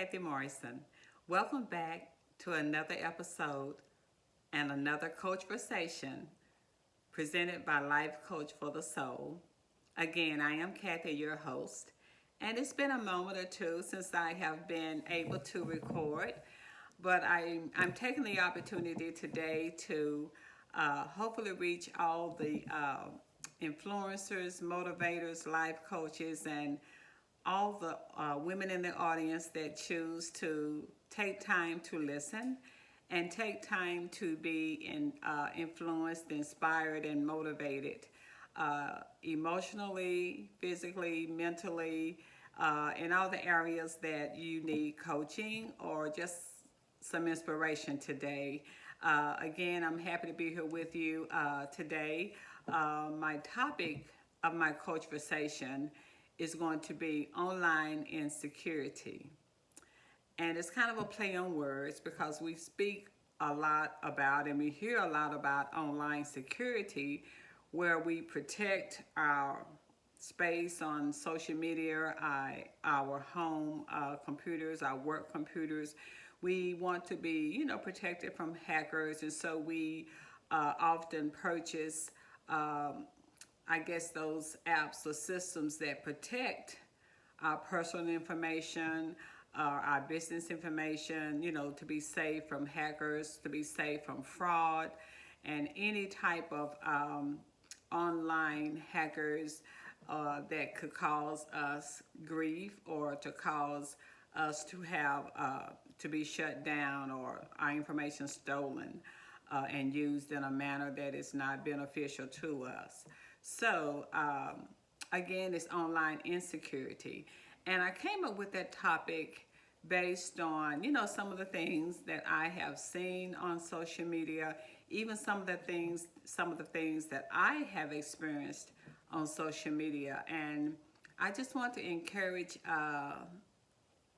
Kathy Morrison. Welcome back to another episode and another coach conversation presented by Life Coach for the Soul. Again, I am Kathy, your host, and it's been a moment or two since I have been able to record, but I'm taking the opportunity today to hopefully reach all the influencers, motivators, life coaches, and all the women in the audience that choose to take time to listen and take time to be influenced, inspired, and motivated emotionally, physically, mentally, in all the areas that you need coaching or just some inspiration today. Again, I'm happy to be here with you today. My topic of my coach conversation is going to be online insecurity. And it's kind of a play on words because we speak a lot about and we hear a lot about online security where we protect our space on social media, our home computers, our work computers. We want to be, protected from hackers, and so we often purchase I guess those apps or systems that protect our personal information, our business information, to be safe from hackers, to be safe from fraud, and any type of online hackers that could cause us grief or to cause us to have to be shut down or our information stolen and used in a manner that is not beneficial to us. So, again, it's online insecurity. And I came up with that topic based on, some of the things that I have seen on social media, even some of the things that I have experienced on social media. And I just want to encourage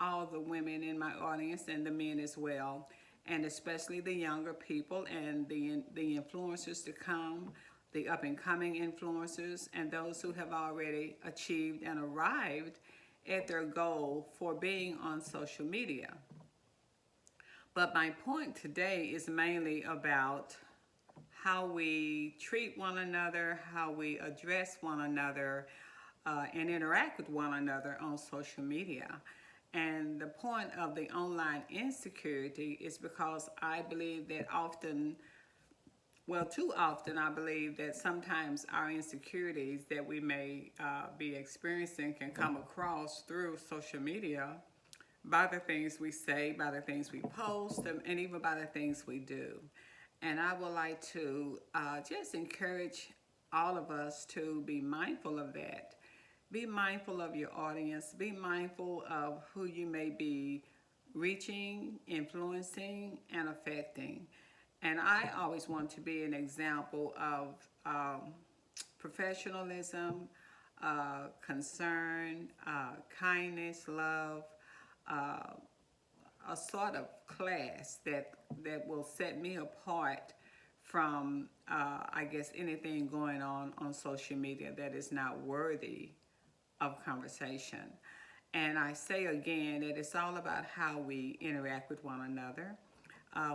all the women in my audience and the men as well, and especially the younger people and the influencers to come, the up and coming influencers, and those who have already achieved and arrived at their goal for being on social media. But my point today is mainly about how we treat one another, how we address one another, and interact with one another on social media. And the point of the online insecurity is because I believe that too often, I believe that sometimes our insecurities that we may be experiencing can come across through social media by the things we say, by the things we post, and even by the things we do. And I would like to just encourage all of us to be mindful of that. Be mindful of your audience. Be mindful of who you may be reaching, influencing, and affecting. And I always want to be an example of professionalism, concern, kindness, love, uh, a sort of class that will set me apart from, I guess, anything going on social media that is not worthy of conversation. And I say again that it's all about how we interact with one another.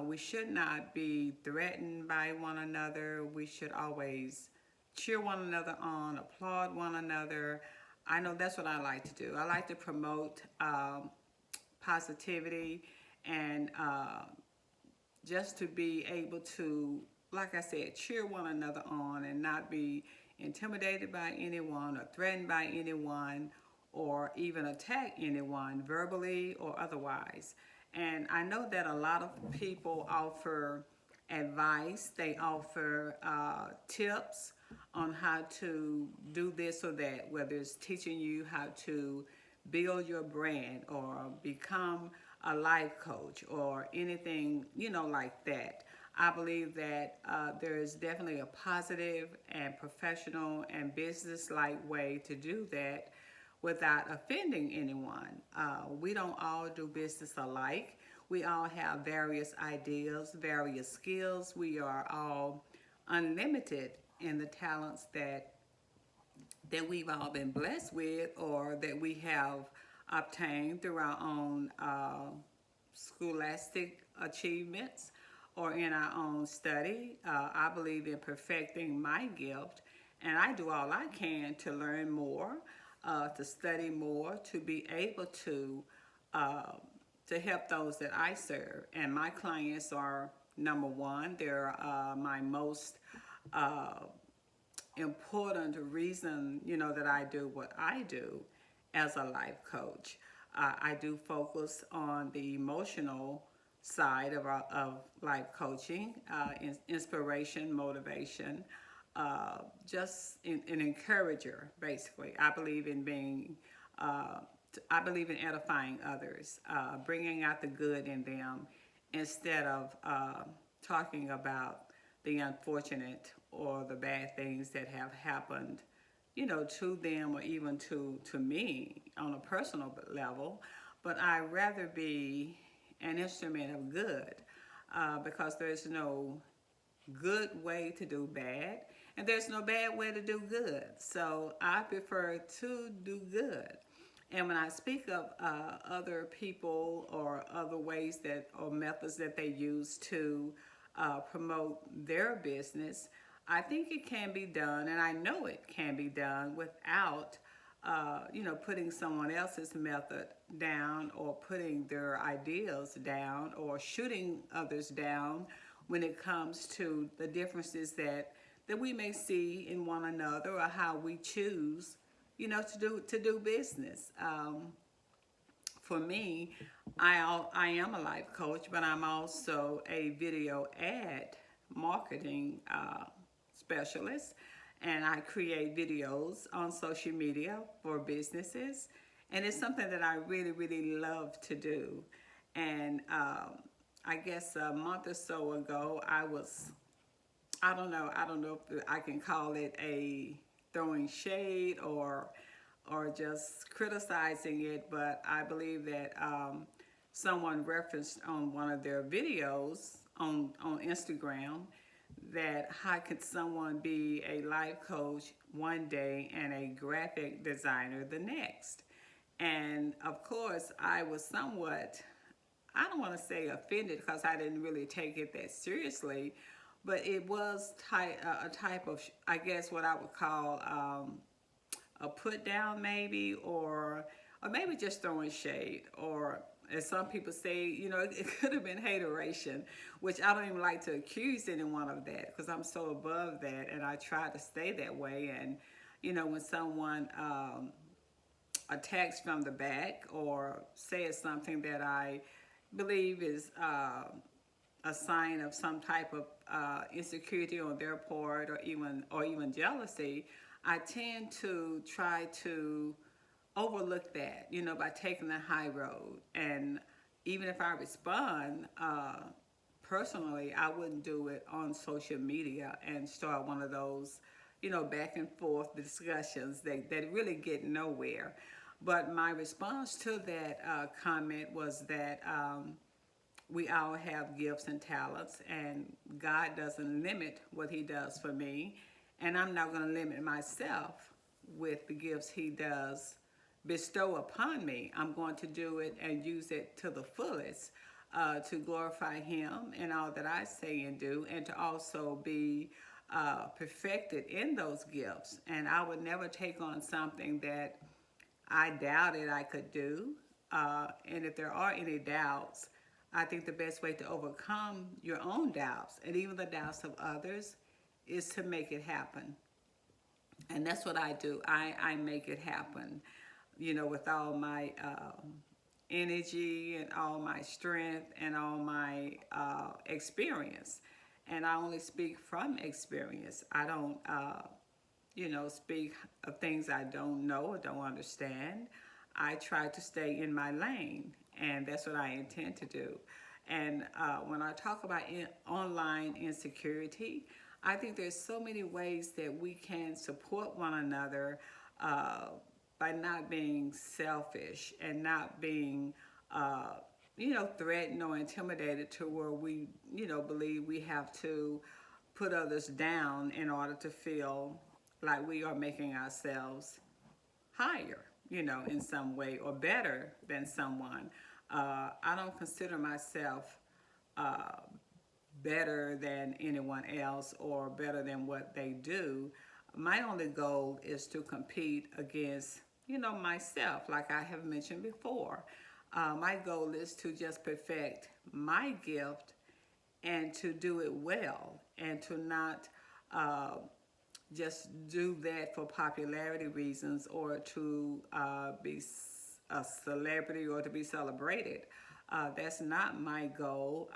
We should not be threatened by one another. We should always cheer one another on, applaud one another. I know that's what I like to do. I like to promote positivity and just to be able to, like I said, cheer one another on and not be intimidated by anyone or threatened by anyone or even attack anyone verbally or otherwise. And I know that a lot of people offer advice, they offer tips on how to do this or that, whether it's teaching you how to build your brand or become a life coach or anything, like that. I believe that there is definitely a positive and professional and business-like way to do that without offending anyone. We don't all do business alike. We all have various ideas, various skills. We are all unlimited in the talents that we've all been blessed with or that we have obtained through our own scholastic achievements or in our own study. I believe in perfecting my gift, and I do all I can to learn more, to study more, to be able uh, to help those that I serve. And my clients are number one. They're my most uh, important reason, that I do what I do as a life coach. I do focus on the emotional side of life coaching, inspiration, motivation, just an encourager, basically. Uh, I believe in edifying others, bringing out the good in them instead of talking about the unfortunate or the bad things that have happened, to them or even to me on a personal level. But I'd rather be an instrument of good because there's no good way to do bad and there's no bad way to do good. So I prefer to do good. And when I speak of other people or other ways or methods that they use to promote their business, I think it can be done, and I know it can be done without, putting someone else's method down or putting their ideas down or shooting others down when it comes to the differences that we may see in one another or how we choose, to do business. For me, I am a life coach, but I'm also a video ad marketing specialist, and I create videos on social media for businesses, and it's something that I really, really love to do. And I guess a month or so ago, I don't know if I can call it a throwing shade or just criticizing it, but I believe that someone referenced on one of their videos on Instagram that how could someone be a life coach one day and a graphic designer the next? And of course, I was somewhat, I don't want to say offended because I didn't really take it that seriously, but it was a type of, I guess, what I would call a put down, maybe, or maybe just throwing shade, or as some people say, it could have been hateration, which I don't even like to accuse anyone of that because I'm so above that, and I try to stay that way. And when someone attacks from the back or says something that I believe is a sign of some type of insecurity on their part or even jealousy, I tend to try to overlook that, by taking the high road. And even if I respond personally, I wouldn't do it on social media and start one of those, back and forth discussions that really get nowhere. But my response to that comment was that we all have gifts and talents, and God doesn't limit what He does for me, and I'm not going to limit myself with the gifts He does bestow upon me. I'm going to do it and use it to the fullest to glorify Him in all that I say and do, and to also be perfected in those gifts. And I would never take on something that I doubted I could do. And if there are any doubts, I think the best way to overcome your own doubts and even the doubts of others is to make it happen. And that's what I do. I make it happen, with all my energy and all my strength and all my experience. And I only speak from experience. I don't, speak of things I don't know or don't understand. I try to stay in my lane, and that's what I intend to do. And when I talk about online insecurity, I think there's so many ways that we can support one another by not being selfish and not being, threatened or intimidated to where we, believe we have to put others down in order to feel like we are making ourselves higher. in some way or better than someone. I don't consider myself uh, better than anyone else or better than what they do. My only goal is to compete against, myself, like I have mentioned before. My goal is to just perfect my gift and to do it well and to not uh, just do that for popularity reasons or to be a celebrity or to be celebrated. That's not my goal.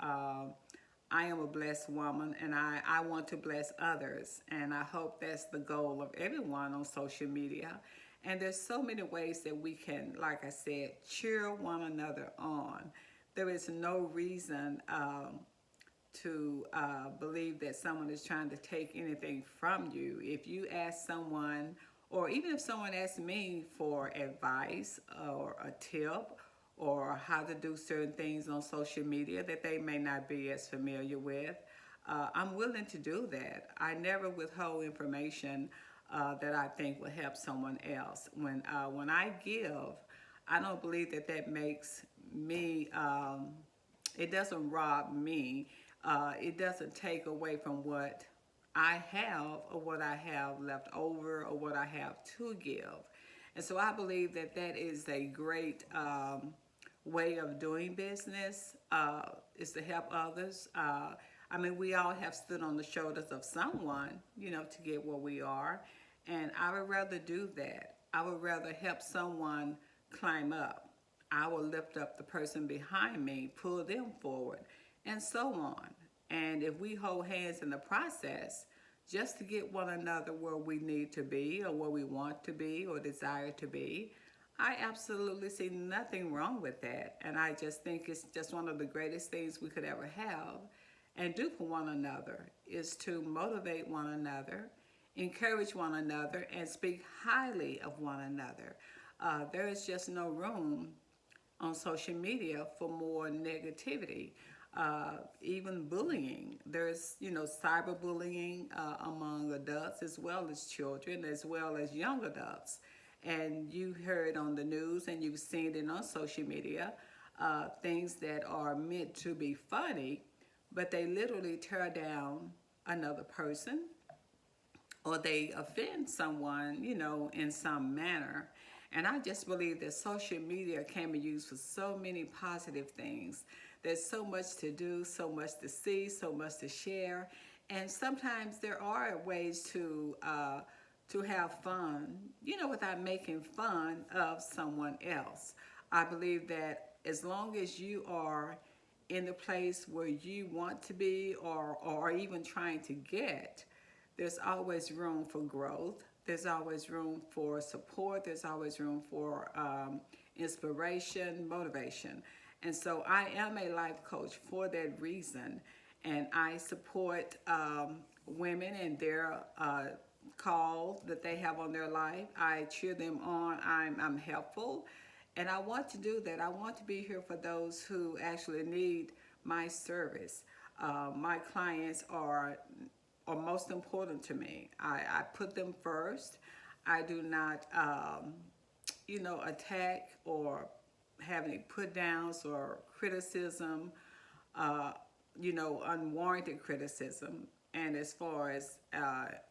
I am a blessed woman and I want to bless others. And I hope that's the goal of everyone on social media. And there's so many ways that we can, like I said, cheer one another on. There is no reason to believe that someone is trying to take anything from you. If you ask someone, or even if someone asks me for advice or a tip or how to do certain things on social media that they may not be as familiar with, I'm willing to do that. I never withhold information that I think will help someone else. When I give, I don't believe that that makes me. It doesn't rob me. It doesn't take away from what I have or what I have left over or what I have to give. And so I believe that that is a great way of doing business, is to help others. I mean, we all have stood on the shoulders of someone, to get where we are. And I would rather do that. I would rather help someone climb up. I will lift up the person behind me, pull them forward, and so on. And if we hold hands in the process, just to get one another where we need to be or where we want to be or desire to be, I absolutely see nothing wrong with that. And I just think it's just one of the greatest things we could ever have and do for one another is to motivate one another, encourage one another, and speak highly of one another. There is just no room on social media for more negativity, even bullying. There's, cyberbullying among adults as well as children, as well as young adults. And you heard on the news and you've seen it on social media, things that are meant to be funny, but they literally tear down another person or they offend someone, in some manner. And I just believe that social media can be used for so many positive things. There's so much to do, so much to see, so much to share. And sometimes there are ways to have fun, without making fun of someone else. I believe that as long as you are in the place where you want to be or even trying to get, there's always room for growth. There's always room for support. There's always room for inspiration, motivation. And so I am a life coach for that reason. And I support women and their call that they have on their life. I cheer them on. I'm helpful. And I want to do that. I want to be here for those who actually need my service. My clients are most important to me. I put them first. I do not, attack or have any put downs or criticism, uh, unwarranted criticism. And as far as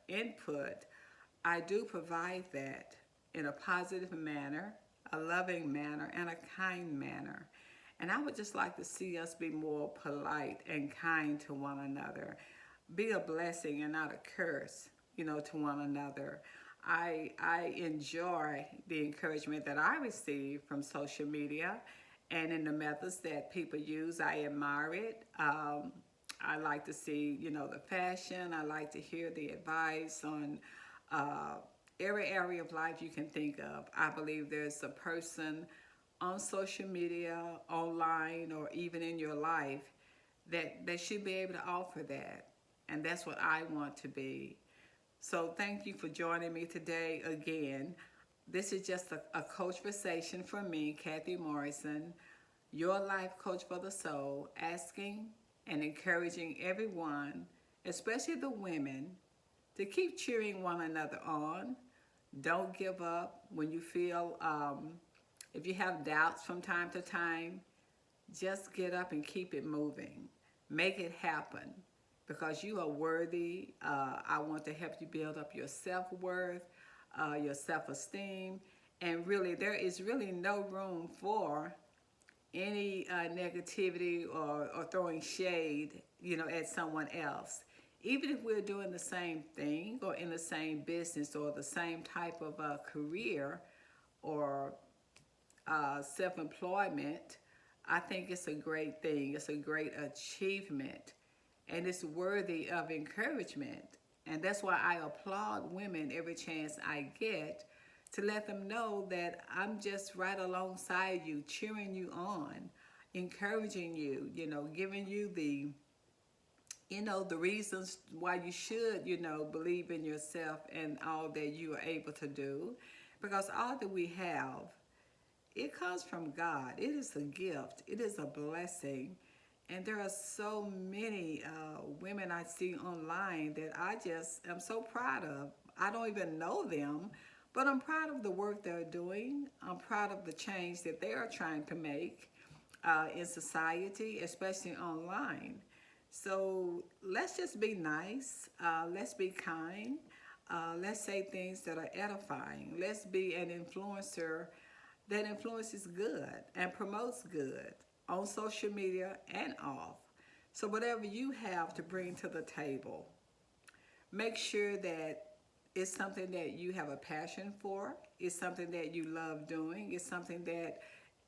input, I do provide that in a positive manner, a loving manner, and a kind manner. And I would just like to see us be more polite and kind to one another. Be a blessing and not a curse, to one another. I enjoy the encouragement that I receive from social media and in the methods that people use. I admire it. I like to see, the fashion. I like to hear the advice on every area of life you can think of. I believe there's a person on social media, online, or even in your life that they should be able to offer that. And that's what I want to be. So thank you for joining me today again. This is just a conversation from me, Kathy Morrison, your life coach for the soul, asking and encouraging everyone, especially the women, to keep cheering one another on, Don't give up when you feel, if you have doubts from time to time, just get up and keep it moving. Make it happen because you are worthy. I want to help you build up your self-worth, your self-esteem, and really there is really no room for any negativity or throwing shade, at someone else. Even if we're doing the same thing or in the same business or the same type of career or self-employment, I think it's a great thing. It's a great achievement, and it's worthy of encouragement. And that's why I applaud women every chance I get to let them know that I'm just right alongside you, cheering you on, encouraging you, giving you the reasons why you should, believe in yourself and all that you are able to do. Because all that we have, it comes from God. It is a gift. It is a blessing. And there are so many women I see online that I just am so proud of. I don't even know them, but I'm proud of the work they're doing. I'm proud of the change that they are trying to make in society, especially online. So let's just be nice. Let's be kind. Let's say things that are edifying. Let's be an influencer that influences good and promotes good on social media and off. So whatever you have to bring to the table, make sure that it's something that you have a passion for. It's something that you love doing. It's something that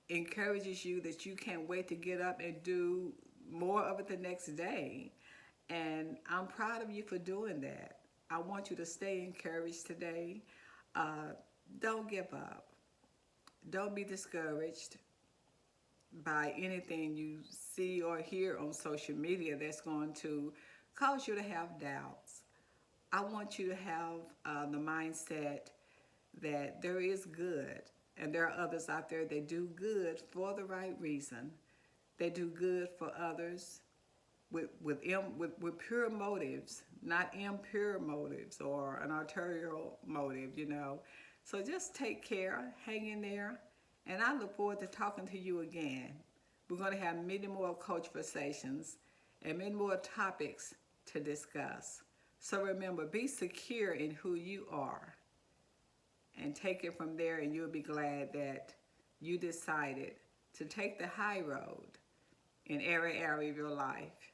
encourages you that you can't wait to get up and do more of it the next day. And I'm proud of you for doing that. I want you to stay encouraged today. Uh, don't give up. Don't be discouraged by anything you see or hear on social media that's going to cause you to have doubts. I want you to have the mindset that there is good, and there are others out there that do good for the right reason. They do good for others with pure motives, not impure motives or an arterial motive. So just take care, hang in there, and I look forward to talking to you again. We're going to have many more conversations and many more topics to discuss. So remember, be secure in who you are and take it from there, and you'll be glad that you decided to take the high road in every area of your life.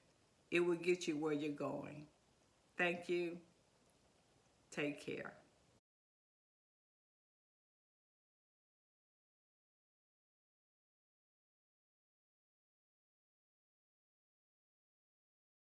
It will get you where you're going. Thank you. Take care.